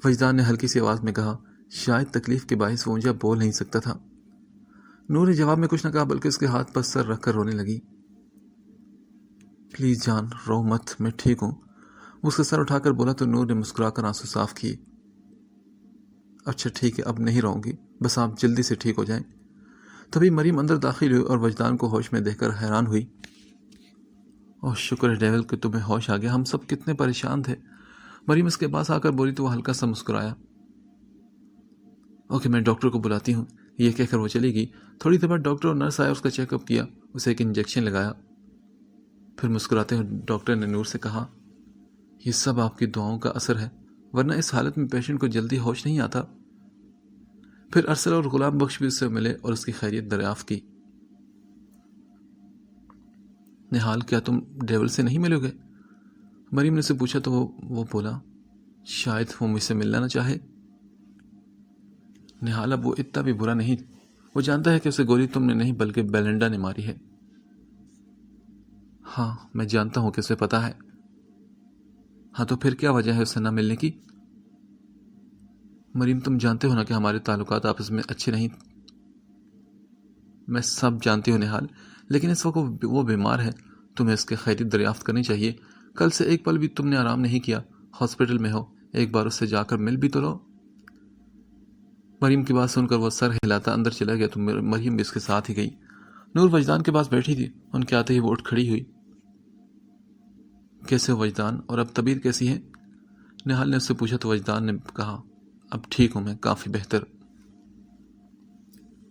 وجدان نے ہلکی سی آواز میں کہا۔ شاید تکلیف کے باعث وہ اونچا بول نہیں سکتا تھا۔ نور نے جواب میں کچھ نہ کہا بلکہ اس کے ہاتھ پر سر رکھ کر رونے لگی۔ پلیز جان، رو مت، میں ٹھیک ہوں، اس کا سر اٹھا کر بولا تو نور نے مسکرا کر آنسو صاف کیے۔ اچھا ٹھیک ہے، اب نہیں رہوں گی، بس آپ جلدی سے ٹھیک ہو جائیں۔ تبھی مریم اندر داخل ہوئی اور وجدان کو ہوش میں دیکھ کر حیران ہوئی۔ اوہ شکر ہے ڈیول کہ تمہیں ہوش آ گیا، ہم سب کتنے پریشان تھے۔ مریم اس کے پاس آ کر بولی تو وہ ہلکا سا مسکرایا۔ اوکے، میں ڈاکٹر کو بلاتی ہوں، یہ کہہ کر وہ چلی گئی۔ تھوڑی دیر بعد ڈاکٹر اور نرس آیا، اس کا چیک اپ کیا، اسے ایک انجیکشن لگایا۔ پھر مسکراتے ہوئے ڈاکٹر نے نور سے کہا، یہ سب آپ کی دعاؤں کا اثر ہے، ورنہ اس حالت میں پیشنٹ کو جلدی ہوش نہیں آتا۔ پھر ارسل اور غلام بخش بھی اس سے ملے اور اس کی خیریت دریافت کی۔ نہال، کیا تم ڈیول سے نہیں ملو گے؟ مریم نے اسے پوچھا تو وہ بولا، شاید وہ مجھ سے ملنا نہ چاہے۔ نہال، اب وہ اتنا بھی برا نہیں، وہ جانتا ہے کہ اسے گولی تم نے نہیں بلکہ بیلنڈا نے ماری ہے۔ ہاں میں جانتا ہوں کہ اسے پتا ہے۔ ہاں تو پھر کیا وجہ ہے اس سے نہ ملنے کی؟ مریم، تم جانتے ہو نا کہ ہمارے تعلقات آپس میں اچھے نہیں۔ میں سب جانتی ہوں نہال، لیکن اس وقت وہ بیمار ہے، تمہیں اس کے خیریت دریافت کرنی چاہیے۔ کل سے ایک پل بھی تم نے آرام نہیں کیا، ہاسپٹل میں ہو، ایک بار اس سے جا کر مل بھی تو لو۔ مریم کی بات سن کر وہ سر ہلاتا اندر چلا گیا تو مریم بھی اس کے ساتھ ہی گئی۔ نور وجدان کے پاس بیٹھی تھی، ان کے آتے ہی وہ اٹھ کھڑی ہوئی۔ کیسے ہو وجدان، اور اب طبیعت کیسی ہے؟ نہال نے اس سے پوچھا تو وجدان نے کہا، اب ٹھیک ہوں میں، کافی بہتر،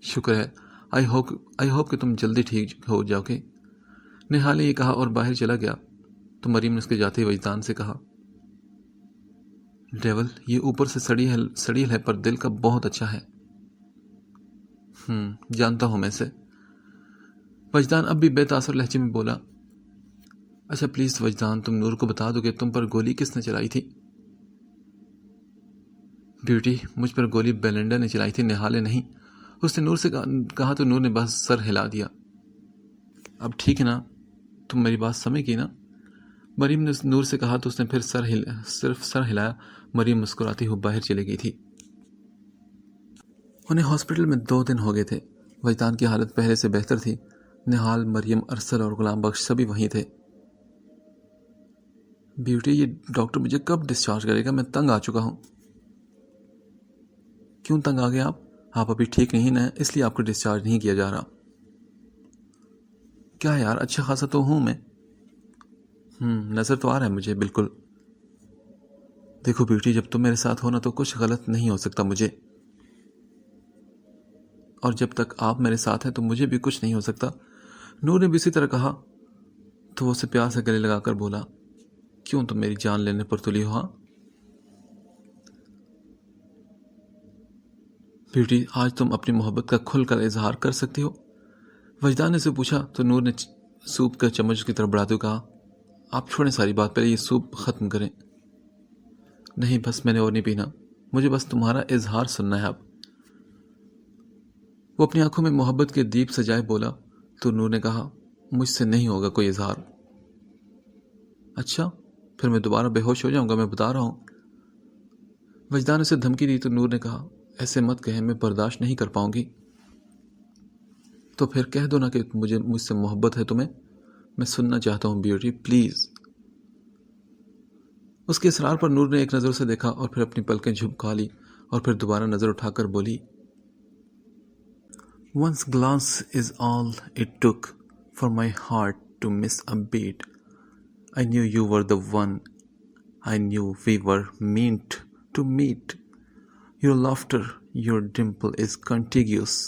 شکر ہے، آئی ہوپ کہ تم جلدی ٹھیک ہو جاؤ گے۔ نہال نے یہ کہا اور باہر چلا گیا تو مریم نے اس کے جاتے ہی وجدان سے کہا، ڈیول، یہ اوپر سے سڑیل ہے پر دل کا بہت اچھا ہے۔ جانتا ہوں میں سے۔ وجدان اب بھی بے تاثر لہجے میں بولا، اچھا پلیز وجدان، تم نور کو بتا دو کہ تم پر گولی کس نے چلائی تھی؟ بیوٹی، مجھ پر گولی بیلنڈا نے چلائی تھی، نہال نے نہیں، اس نے نور سے کہا تو نور نے بس سر ہلا دیا۔ اب ٹھیک ہے نا, تم میری بات سمجھ گئی نا؟ مریم نے نور سے کہا تو اس نے پھر صرف سر ہلایا. مریم مسکراتی ہوئی باہر چلی گئی تھی. انہیں ہاسپٹل میں 2 دن ہو گئے تھے. وجدان کی حالت پہلے سے بہتر تھی. نہال, مریم, ارسل اور غلام بخش سبھی وہیں تھے. بیوٹی, یہ ڈاکٹر مجھے کب ڈسچارج کرے گا؟ میں تنگ آ چکا ہوں. کیوں تنگ آ گئے آپ؟ آپ ابھی ٹھیک نہیں نا, اس لیے آپ کو ڈسچارج نہیں کیا جا رہا. کیا یار, اچھا خاصا تو ہوں میں. نظر تو آ رہا ہے مجھے بالکل. دیکھو بیوٹی, جب تم میرے ساتھ ہونا تو کچھ غلط نہیں ہو سکتا مجھے, اور جب تک آپ میرے ساتھ ہیں تو مجھے بھی کچھ نہیں ہو سکتا. نور نے بھی اسی طرح کہا تو وہ اسے پیار سے گلے لگا کر بولا, کیوں تم میری جان لینے پر تلی ہو؟ ہاں بیوٹی, آج تم اپنی محبت کا کھل کر اظہار کر سکتی ہو؟ وجدان نے اسے پوچھا تو نور نے سوپ کا چمچ کی طرف بڑھاتے ہوئے کہا, آپ چھوڑیں ساری بات, پہلے یہ سوپ ختم کریں. نہیں بس, میں نے اور نہیں پینا, مجھے بس تمہارا اظہار سننا ہے اب. وہ اپنی آنکھوں میں محبت کے دیپ سجائے بولا تو نور نے کہا, مجھ سے نہیں ہوگا کوئی اظہار. اچھا, پھر میں دوبارہ بے ہوش ہو جاؤں گا, میں بتا رہا ہوں. وجدان اسے دھمکی دی تو نور نے کہا, ایسے مت کہیں, میں برداشت نہیں کر پاؤں گی. تو پھر کہہ دو نا کہ مجھ سے محبت ہے تمہیں, میں سننا چاہتا ہوں بیوٹی, پلیز. اس کے اصرار پر نور نے ایک نظر سے دیکھا اور پھر اپنی پلکیں جھپکا لی اور پھر دوبارہ نظر اٹھا کر بولی, Once glance is all it took for my heart to miss a beat. I knew you were the one. I knew we were meant to meet. Your laughter, your dimple is contagious.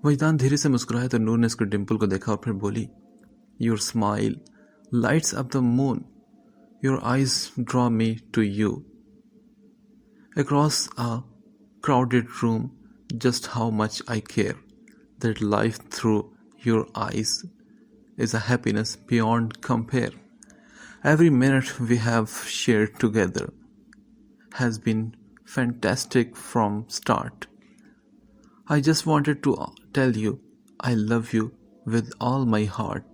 وجدان دھیرے سے مسکرایا تو نور نے اس کے ڈمپل کو دیکھا اور پھر بولی, Your smile lights up the moon. Your eyes draw me to you. Across a crowded room, just how much I care. That life through your eyes is a happiness beyond compare. Every minute we have shared together has been fantastic from start. I just wanted to tell you I love you with all my heart.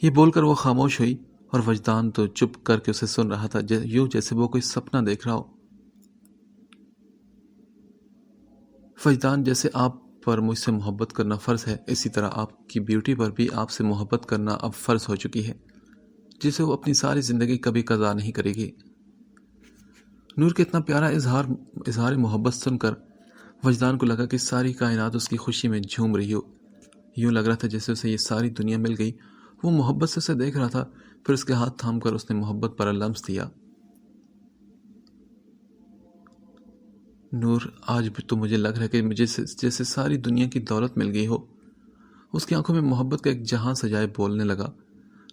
یہ بول کر وہ خاموش ہوئی اور وجدان تو چپ کر کے اسے سن رہا تھا, یوں جیسے وہ کوئی سپنا دیکھ رہا ہو. وجدان, جیسے آپ پر مجھ سے محبت کرنا فرض ہے, اسی طرح آپ کی بیوٹی پر بھی آپ سے محبت کرنا اب فرض ہو چکی ہے, جسے وہ اپنی ساری زندگی کبھی قضا نہیں کرے گی. نور کے اتنا پیارا اظہار محبت سن کر وجدان کو لگا کہ ساری کائنات اس کی خوشی میں جھوم رہی ہو. یوں لگ رہا تھا جیسے اسے یہ ساری دنیا مل گئی. وہ محبت سے اسے دیکھ رہا تھا, پھر اس کے ہاتھ تھام کر اس نے محبت پر لمس دیا. نور, آج بھی تو مجھے لگ رہا ہے کہ مجھے جیسے ساری دنیا کی دولت مل گئی ہو. اس کی آنکھوں میں محبت کا ایک جہاں سجائے بولنے لگا.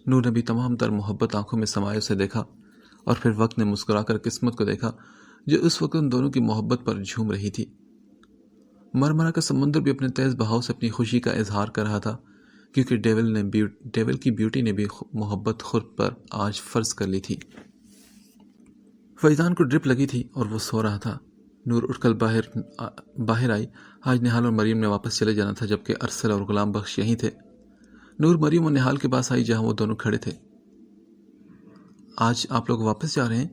نور نے بھی تمام تر محبت آنکھوں میں سمائے اسے دیکھا اور پھر وقت نے مسکرا کر قسمت کو دیکھا جو اس وقت ان دونوں کی محبت پر جھوم رہی تھی. مرمرا کا سمندر بھی اپنے تیز بہاؤ سے اپنی خوشی کا اظہار کر رہا تھا, کیونکہ ڈیول کی بیوٹی نے بھی محبت خود پر آج فرض کر لی تھی. وجدان کو ڈرپ لگی تھی اور وہ سو رہا تھا. نور اٹھ کر باہر آئی. آج نہال اور مریم نے واپس چلے جانا تھا, جبکہ ارسل اور غلام بخش یہیں تھے. نور مریم اور نہال کے پاس آئی جہاں وہ دونوں کھڑے تھے. آج آپ لوگ واپس جا رہے ہیں؟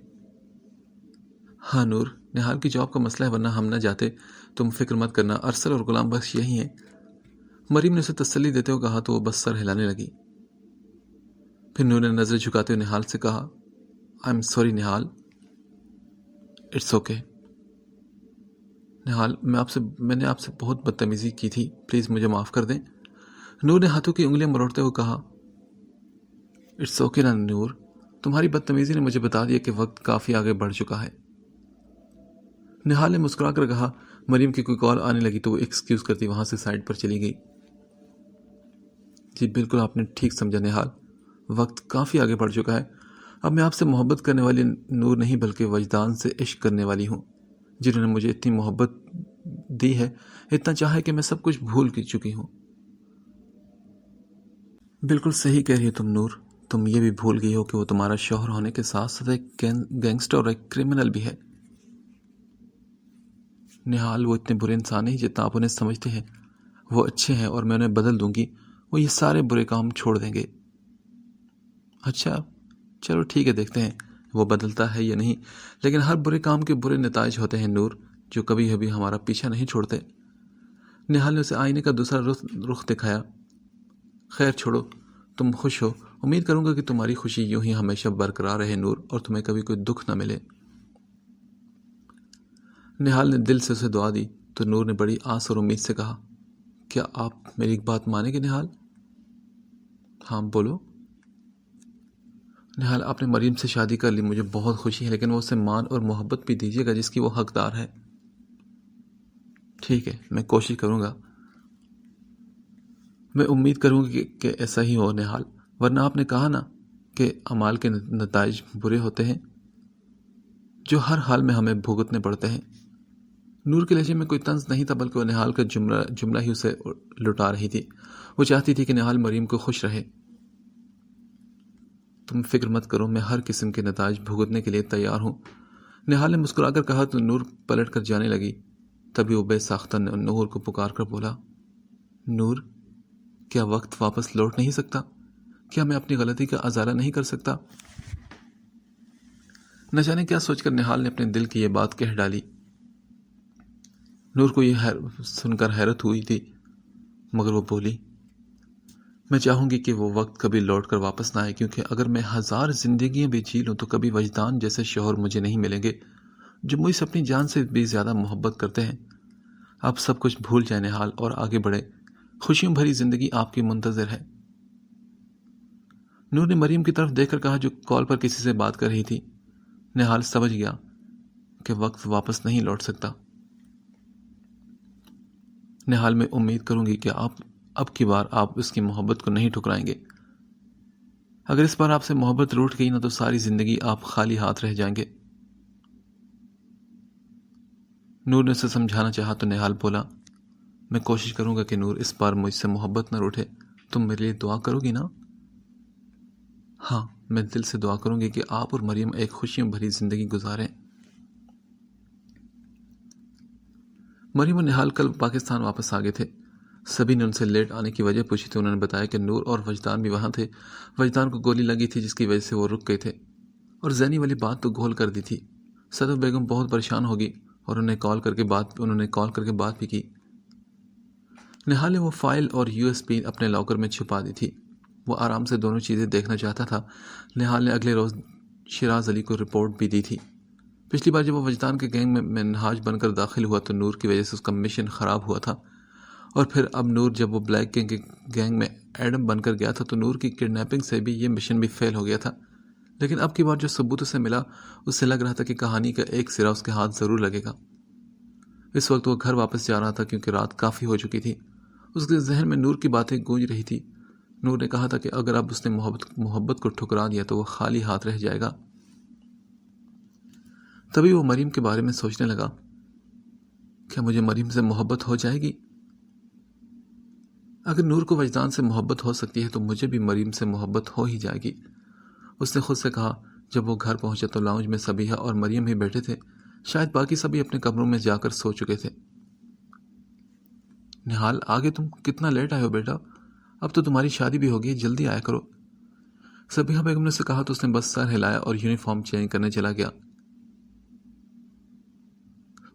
ہاں نور, نہال کی جاب کا مسئلہ ہے, ورنہ ہم نہ جاتے. تم فکر مت کرنا, ارسل اور غلام بخش یہی ہیں. مریم نے اسے تسلی دیتے ہوئے کہا تو وہ بس سر ہلانے لگی. پھر نور نے نظر جھکاتے ہوئے نہال سے کہا, I am sorry Nihal. It's okay Nihal, میں نے آپ سے بہت بدتمیزی کی تھی, پلیز مجھے معاف کر دیں. نور نے ہاتھوں کی انگلیاں مروڑتے ہوئے کہا, اٹس اوکے نا نور, تمہاری بدتمیزی نے مجھے بتا دیا کہ وقت کافی آگے بڑھ چکا ہے. نہال نے مسکرا کر کہا. مریم کی کوئی کال آنے لگی تو وہ ایکسکیوز کرتی وہاں سے سائڈ پر چلی گئی. جی بالکل آپ نے ٹھیک سمجھا نہال, وقت کافی آگے بڑھ چکا ہے. اب میں آپ سے محبت کرنے والی نور نہیں بلکہ وجدان سے عشق کرنے والی ہوں, جنہوں نے مجھے اتنی محبت دی ہے, اتنا چاہا کہ میں سب کچھ بھول چکی ہوں. بالکل صحیح کہہ رہی ہو تم نور, تم یہ بھی بھول گئی ہو کہ وہ تمہارا شوہر ہونے کے ساتھ ساتھ ایک گینگسٹر اور ایک کرمنل بھی ہے. نہال، وہ اتنے برے انسان نہیں جتنا آپ انہیں سمجھتے ہیں. وہ اچھے ہیں اور میں انہیں بدل دوں گی. وہ یہ سارے برے کام چھوڑ دیں گے. اچھا چلو ٹھیک ہے، دیکھتے ہیں وہ بدلتا ہے یا نہیں. لیکن ہر برے کام کے برے نتائج ہوتے ہیں نور، جو کبھی کبھی ہمارا پیچھا نہیں چھوڑتے. نہال نے اسے آئینے کا دوسرا رخ دکھایا. خیر چھوڑو، تم خوش ہو. امید کروں گا کہ تمہاری خوشی یوں ہی ہمیشہ برقرار رہے نور، اور تمہیں کبھی کوئی دکھ نہ ملے. نہال نے دل سے اسے دعا دی تو نور نے بڑی آس اور امید سے کہا، کیا آپ میری ایک بات مانیں گے نہال؟ ہاں بولو. نہال، آپ نے مریم سے شادی کر لی، مجھے بہت خوشی ہے، لیکن وہ اسے مان اور محبت بھی دیجیے گا جس کی وہ حقدار ہے. ٹھیک ہے، میں کوشش کروں گا. میں امید کروں گا کہ ایسا ہی ہو نہال، ورنہ آپ نے کہا نا کہ اعمال کے نتائج برے ہوتے ہیں جو ہر حال میں ہمیں بھگتنے پڑتے ہیں. نور کے لہجے میں کوئی طنز نہیں تھا، بلکہ وہ نہال کا جملہ ہی اسے لٹا رہی تھی. وہ چاہتی تھی کہ نہال مریم کو خوش رہے. تم فکر مت کرو، میں ہر قسم کے نتائج بھگتنے کے لیے تیار ہوں. نہال نے مسکرا کر کہا تو نور پلٹ کر جانے لگی. تبھی وہ بے ساختہ نور کو پکار کر بولا، نور، کیا وقت واپس لوٹ نہیں سکتا؟ کیا میں اپنی غلطی کا ازالہ نہیں کر سکتا؟ نہ جانے کیا سوچ کر نہال نے اپنے دل کی یہ بات کہہ ڈالی. نور کو یہ سن کر حیرت ہوئی تھی، مگر وہ بولی، میں چاہوں گی کہ وہ وقت کبھی لوٹ کر واپس نہ آئے، کیونکہ اگر میں 1000 زندگیاں بھی جی لوں تو کبھی وجدان جیسے شوہر مجھے نہیں ملیں گے جو مجھ سے اپنی جان سے بھی زیادہ محبت کرتے ہیں. آپ سب کچھ بھول جائیں نہال اور آگے بڑھے. خوشیوں بھری زندگی آپ کی منتظر ہے. نور نے مریم کی طرف دیکھ کر کہا جو کال پر کسی سے بات کر رہی تھی. نہال سمجھ گیا کہ وقت واپس نہیں لوٹ سکتا. نہال، میں امید کروں گی کہ اب کی بار آپ اس کی محبت کو نہیں ٹھکرائیں گے. اگر اس بار آپ سے محبت روٹ گئی نہ تو ساری زندگی آپ خالی ہاتھ رہ جائیں گے. نور نے اسے سمجھانا چاہا تو نہال بولا، میں کوشش کروں گا کہ نور اس بار مجھ سے محبت نہ روٹے. تم میرے لیے دعا کرو گی نا؟ ہاں، میں دل سے دعا کروں گی کہ آپ اور مریم ایک خوشیوں بھری زندگی گزاریں. مریم اور نہال کل پاکستان واپس آ گئے تھے. سبھی نے ان سے لیٹ آنے کی وجہ پوچھی تو انہوں نے بتایا کہ نور اور وجدان بھی وہاں تھے. وجدان کو گولی لگی تھی جس کی وجہ سے وہ رک گئے تھے، اور زینی والی بات تو گھول کر دی تھی. صدف بیگم بہت پریشان ہوگی اور انہوں نے کال کر کے بات بھی کی. نہال نے وہ فائل اور USB اپنے لاکر میں چھپا دی تھی. وہ آرام سے دونوں چیزیں دیکھنا چاہتا تھا. نہال نے اگلے روز شیراز علی کو رپورٹ بھی دی تھی. پچھلی بار جب وہ وجدان کے گینگ میں منہاج بن کر داخل ہوا تو نور کی وجہ سے اس کا مشن خراب ہوا تھا، اور پھر اب نور جب وہ بلیک گینگ کے گینگ میں ایڈم بن کر گیا تھا تو نور کی کڈنیپنگ سے بھی یہ مشن بھی فیل ہو گیا تھا. لیکن اب کی بار جو ثبوت اسے ملا اس سے لگ رہا تھا کہ کہانی کا ایک سرا اس کے ہاتھ ضرور لگے گا. اس وقت وہ گھر واپس جا رہا تھا کیونکہ رات کافی ہو چکی تھی. اس کے ذہن میں نور کی باتیں گونج رہی تھی. نور نے کہا تھا کہ اگر اب اس نے محبت کو ٹھکرا دیا تو وہ خالی ہاتھ رہ جائے گا. تبھی وہ مریم کے بارے میں سوچنے لگا، کیا مجھے مریم سے محبت ہو جائے گی؟ اگر نور کو وجدان سے محبت ہو سکتی ہے تو مجھے بھی مریم سے محبت ہو ہی جائے گی. اس نے خود سے کہا. جب وہ گھر پہنچا تو لاؤنج میں صبیحہ اور مریم ہی بیٹھے تھے. شاید باقی سبھی اپنے کمروں میں جا کر سو چکے تھے. نہال، آگے تم کتنا لیٹ آئے ہو بیٹا؟ اب تو تمہاری شادی بھی ہوگی، جلدی آیا کرو. صبیحہ بیگم نے اسے کہا تو اس نے بس سر ہلایا اور یونیفارم چینج کرنے چلا گیا.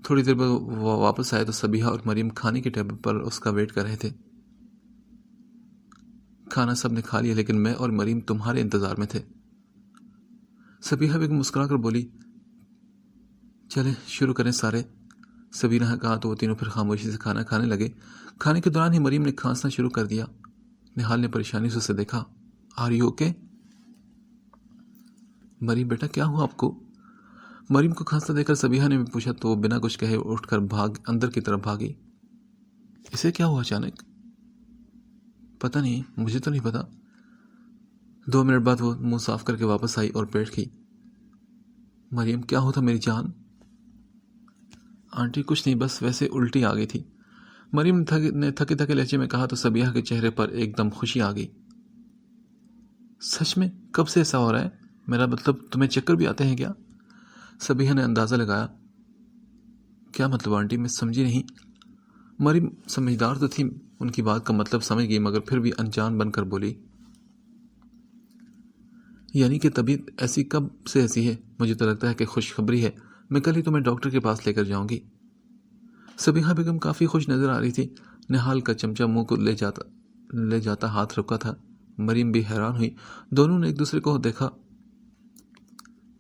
تھوڑی دیر بعد وہ واپس آئے تو صبیحہ اور مریم کھانے کے ٹیبل پر اس کا ویٹ کر رہے تھے. کھانا سب نے کھا لیا لیکن میں اور مریم تمہارے انتظار میں تھے. صبیحہ بیگم مسکرا کر بولی، چلے شروع کریں سارے. صبیحہ نے کہا تو وہ تینوں پھر خاموشی سے کھانا کھانے لگے. کھانے کے دوران ہی مریم نے کھانسنا شروع کر دیا. نہال نے پریشانی سے اسے دیکھا. Are you okay? مریم بیٹا کیا ہوا آپ کو؟ مریم کو کھانستا دیکھ کر صبیحہ نے بھی پوچھا تو وہ بنا کچھ کہے اٹھ کر اندر کی طرف بھاگی. اسے کیا ہوا اچانک؟ پتہ نہیں، مجھے تو نہیں پتا. 2 منٹ بعد وہ منہ صاف کر کے واپس آئی اور بیٹھ گئی. مریم کیا ہوتا میری جان؟ آنٹی کچھ نہیں، بس ویسے الٹی آ گئی تھی. مریم نے تھکے تھکے لہجے میں کہا تو صبیحہ کے چہرے پر ایک دم خوشی آ گئی. سچ میں؟ کب سے ایسا ہو رہا ہے؟ میرا مطلب تمہیں چکر بھی آتے ہیں کیا؟ صبیحہ نے اندازہ لگایا. کیا مطلب آنٹی؟ میں سمجھی نہیں۔ مریم سمجھدار تو تھی، ان کی بات کا مطلب سمجھ گئی، مگر پھر بھی انجان بن کر بولی، یعنی کہ طبیعت ایسی کب سے ایسی ہے؟ مجھے تو لگتا ہے کہ خوشخبری ہے، میں کل ہی تمہیں ڈاکٹر کے پاس لے کر جاؤں گی۔ صبیحہ بیگم کافی خوش نظر آ رہی تھی، نہال کا چمچہ منہ کو لے جاتا ہاتھ رکا تھا۔ مریم بھی حیران ہوئی، دونوں نے ایک دوسرے کو دیکھا۔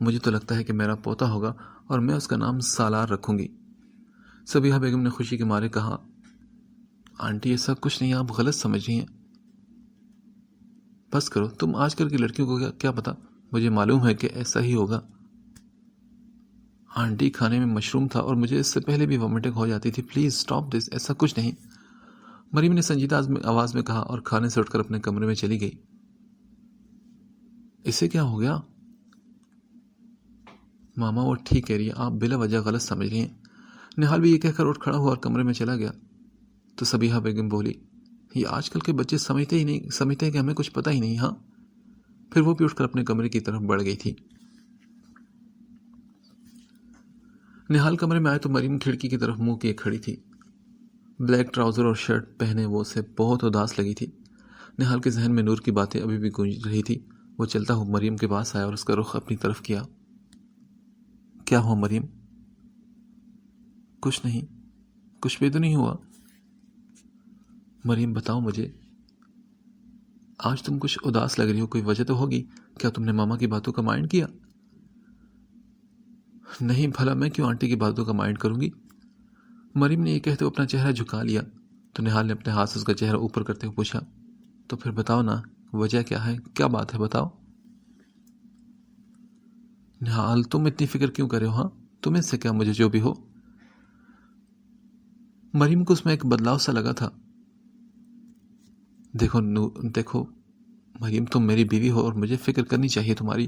مجھے تو لگتا ہے کہ میرا پوتا ہوگا اور میں اس کا نام سالار رکھوں گی، صبیحہ بیگم نے خوشی کے مارے کہا۔ آنٹی یہ سب کچھ نہیں، آپ غلط سمجھ رہی ہیں۔ بس کرو، تم آج کل کی لڑکیوں کو کیا پتا، مجھے معلوم ہے کہ ایسا ہی ہوگا۔ آنٹی کھانے میں مشروم تھا اور مجھے اس سے پہلے بھی وامٹنگ ہو جاتی تھی، پلیز سٹاپ دس، ایسا کچھ نہیں، مریم نے سنجیدہ آواز میں کہا اور کھانے سے اٹھ کر اپنے کمرے میں چلی گئی۔ اسے کیا ہو گیا؟ ماما وہ ٹھیک کہہ رہی ہے، آپ بلا وجہ غلط سمجھ رہی ہیں۔ نہال بھی یہ کہہ کر اٹھ کھڑا ہوا اور کمرے میں چلا گیا۔ تو صبیحہ بیگم بولی، یہ آج کل کے بچے سمجھتے ہیں کہ ہمیں کچھ پتہ ہی نہیں۔ ہاں، پھر وہ بھی اٹھ کر اپنے کمرے کی طرف بڑھ گئی تھی۔ نہال کمرے میں آئے تو مریم کھڑکی کی طرف منہ کیے کھڑی تھی، بلیک ٹراؤزر اور شرٹ پہنے وہ اسے بہت اداس لگی تھی۔ نہال کے ذہن میں نور کی باتیں ابھی بھی گونج رہی تھی۔ وہ چلتا ہوا مریم کے پاس آیا اور اس کا رخ اپنی طرف کیا۔ کیا ہوا مریم؟ کچھ نہیں، کچھ بھی تو نہیں ہوا۔ مریم بتاؤ مجھے، آج تم کچھ اداس لگ رہی ہو، کوئی وجہ تو ہوگی؟ کیا تم نے ماما کی باتوں کا مائنڈ کیا؟ نہیں، بھلا میں کیوں آنٹی کی باتوں کا مائنڈ کروں گی؟ مریم نے یہ کہتے ہوئے اپنا چہرہ جھکا لیا تو نہال نے اپنے ہاتھ سے اس کا چہرہ اوپر کرتے ہوئے پوچھا، تو پھر بتاؤ نا، وجہ کیا ہے، کیا بات ہے، بتاؤ۔ نہال تم اتنی فکر کیوں کر رہے ہو؟ ہاں، تمہیں سے کیا، مجھے جو بھی ہو۔ مریم کو اس میں ایک بدلاؤ سا لگا تھا۔ دیکھو مریم، تم میری بیوی ہو اور مجھے فکر کرنی چاہیے تمہاری،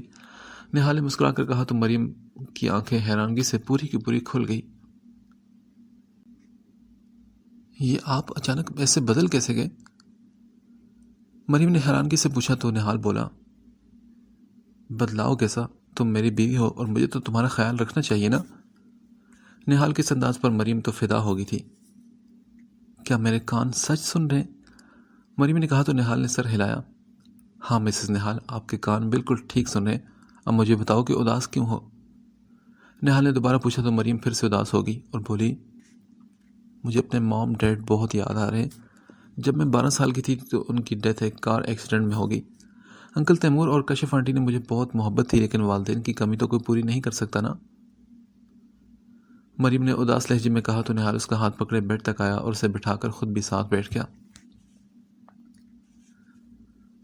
نہال نے مسکرا کر کہا تو مریم کی آنکھیں حیرانگی سے پوری کی پوری کھل گئی۔ یہ آپ اچانک ایسے بدل کیسے گئے؟ مریم نے حیرانگی سے پوچھا تو نہال بولا، بدلاؤ کیسا؟ تم میری بیوی ہو اور مجھے تو تمہارا خیال رکھنا چاہیے نا۔ نہال کے انداز پر مریم تو فدا ہو گئی تھی۔ کیا میرے کان سچ سن رہے ہیں؟ مریم نے کہا تو نہال نے سر ہلایا۔ ہاں مسز نہال، آپ کے کان بالکل ٹھیک سن رہے ہیں۔ اب مجھے بتاؤ کہ اداس کیوں ہو؟ نہال نے دوبارہ پوچھا تو مریم پھر سے اداس ہو گئی اور بولی، مجھے اپنے مام ڈیڈ بہت یاد آ رہے ہیں۔ جب میں 12 سال کی تھی تو ان کی ڈیتھ ایک کار ایکسیڈنٹ میں ہوگی۔ انکل تیمور اور کشف آنٹی نے مجھے بہت محبت تھی، لیکن والدین کی کمی تو کوئی پوری نہیں کر سکتا نا۔ مریم نے اداس لہجے میں کہا تو نہال اس کا ہاتھ پکڑے بیڈ تک آیا اور اسے بٹھا کر خود بھی ساتھ بیٹھ گیا۔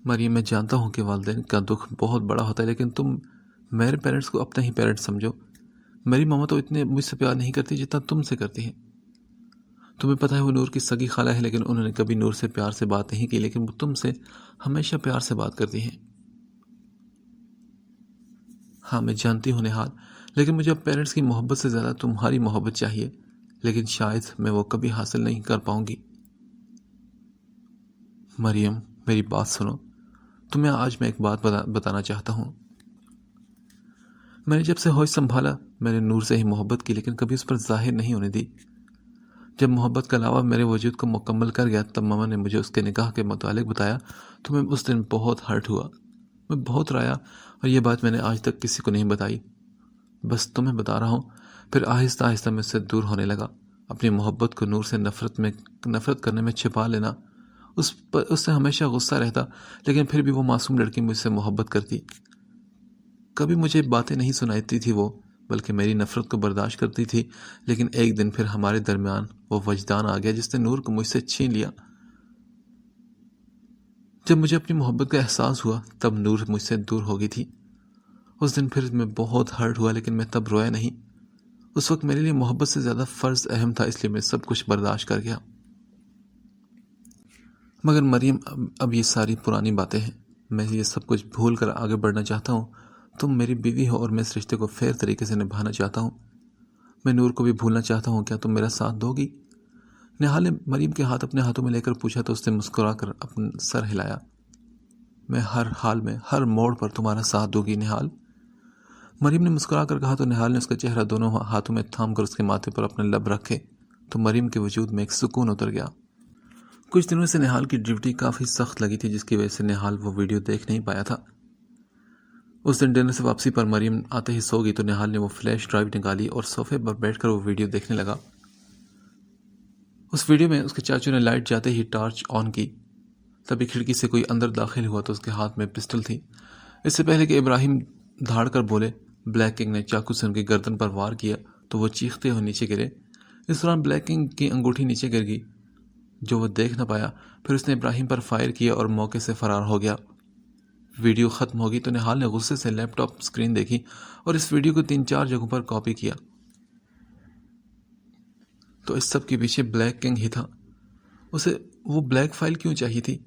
مریم، میں جانتا ہوں کہ والدین کا دکھ بہت بڑا ہوتا ہے، لیکن تم میرے پیرنٹس کو اپنا ہی پیرنٹ سمجھو۔ میری ماما تو اتنے مجھ سے پیار نہیں کرتی جتنا تم سے کرتی ہیں۔ تمہیں پتہ ہے وہ نور کی سگی خالہ ہے، لیکن انہوں نے کبھی نور سے پیار سے بات نہیں کی، لیکن وہ تم سے ہمیشہ پیار سے بات کرتی ہیں۔ ہاں میں جانتی ہوں نہال، لیکن مجھے اب پیرنٹس کی محبت سے زیادہ تمہاری محبت چاہیے، لیکن شاید میں وہ کبھی حاصل نہیں کر پاؤں گی۔ مریم میری بات سنو، تمہیں آج میں ایک بات بتانا چاہتا ہوں۔ میں نے جب سے ہوش سنبھالا میں نے نور سے ہی محبت کی، لیکن کبھی اس پر ظاہر نہیں ہونے دی۔ جب محبت کا لاوا میرے وجود کو مکمل کر گیا تب ماما نے مجھے اس کے نکاح کے متعلق بتایا تو میں اس دن بہت ہرٹ ہوا، میں بہت رویا، اور یہ بات میں نے آج تک کسی کو نہیں بتائی، بس تمہیں بتا رہا ہوں۔ پھر آہستہ آہستہ میں اس سے دور ہونے لگا، اپنی محبت کو نور سے نفرت کرنے میں چھپا لینا، اس سے ہمیشہ غصہ رہتا، لیکن پھر بھی وہ معصوم لڑکی مجھ سے محبت کرتی۔ کبھی مجھے باتیں نہیں سناتی تھی وہ، بلکہ میری نفرت کو برداشت کرتی تھی، لیکن ایک دن پھر ہمارے درمیان وہ وجدان آ گیا جس نے نور کو مجھ سے چھین لیا۔ جب مجھے اپنی محبت کا احساس ہوا تب نور مجھ سے دور ہو گئی تھی۔ اس دن پھر میں بہت ہرٹ ہوا، لیکن میں تب رویا نہیں۔ اس وقت میرے لیے محبت سے زیادہ فرض اہم تھا، اس لیے میں سب کچھ برداشت کر گیا۔ مگر مریم، اب یہ ساری پرانی باتیں ہیں، میں یہ سب کچھ بھول کر آگے بڑھنا چاہتا ہوں۔ تم میری بیوی ہو اور میں اس رشتے کو فیئر طریقے سے نبھانا چاہتا ہوں۔ میں نور کو بھی بھولنا چاہتا ہوں، کیا تم میرا ساتھ دو گی؟ نہال نے مریم کے ہاتھ اپنے ہاتھوں میں لے کر پوچھا تو اس نے مسکرا کر اپنا سر ہلایا۔ میں ہر حال میں، ہر موڑ پر تمہارا ساتھ دوں گی نہال۔ مریم نے مسکرا کر کہا تو نہال نے اس کا چہرہ دونوں ہاتھوں میں تھام کر اس کے ماتھے پر اپنے لب رکھے تو مریم کے وجود میں ایک سکون اتر گیا۔ کچھ دنوں سے نہال کی ڈیوٹی کافی سخت لگی تھی، جس کی وجہ سے نہال وہ ویڈیو دیکھ نہیں پایا تھا۔ اس دن ڈنر سے واپسی پر مریم آتے ہی سو گئی تو نہال نے وہ فلیش ڈرائیو نکالی اور صوفے پر بیٹھ کر وہ ویڈیو دیکھنے لگا۔ اس ویڈیو میں اس کے چاچو نے لائٹ جاتے ہی ٹارچ آن کی، تبھی کھڑکی سے کوئی اندر داخل ہوا تو اس کے ہاتھ میں پسٹل تھی۔ اس سے پہلے کہ ابراہیم دھاڑ کر بولے، بلیک کنگ نے چاقو سے ان کی گردن پر وار کیا تو وہ چیختے ہوئے نیچے گرے۔ اس دوران بلیک کنگ کی انگوٹھی نیچے گر گئی جو وہ دیکھ نہ پایا، پھر اس نے ابراہیم پر فائر کیا اور موقع سے فرار ہو گیا۔ ویڈیو ختم ہو گئی تو نہال نے غصے سے لیپ ٹاپ سکرین دیکھی اور اس ویڈیو کو 3-4 جگہوں پر کاپی کیا۔ تو اس سب کے پیچھے بلیک کنگ ہی تھا۔ اسے وہ بلیک فائل کیوں چاہیے تھی؟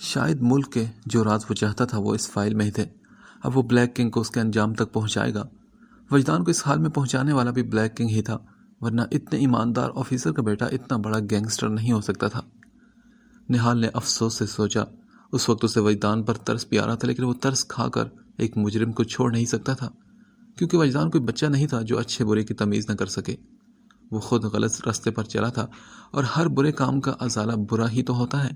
شاید ملک کے جو راز وہ چاہتا تھا وہ اس فائل میں ہی تھے۔ اب وہ بلیک کنگ کو اس کے انجام تک پہنچائے گا۔ وجدان کو اس حال میں پہنچانے والا بھی بلیک کنگ ہی تھا، ورنہ اتنے ایماندار آفیسر کا بیٹا اتنا بڑا گینگسٹر نہیں ہو سکتا تھا۔ نہال نے افسوس سے سوچا۔ اس وقت اسے وجدان پر ترس بھی آ رہا تھا، لیکن وہ ترس کھا کر ایک مجرم کو چھوڑ نہیں سکتا تھا، کیونکہ وجدان کوئی بچہ نہیں تھا جو اچھے برے کی تمیز نہ کر سکے۔ وہ خود غلط راستے پر چلا تھا اور ہر برے کام کا ازالہ برا ہی تو ہوتا ہے۔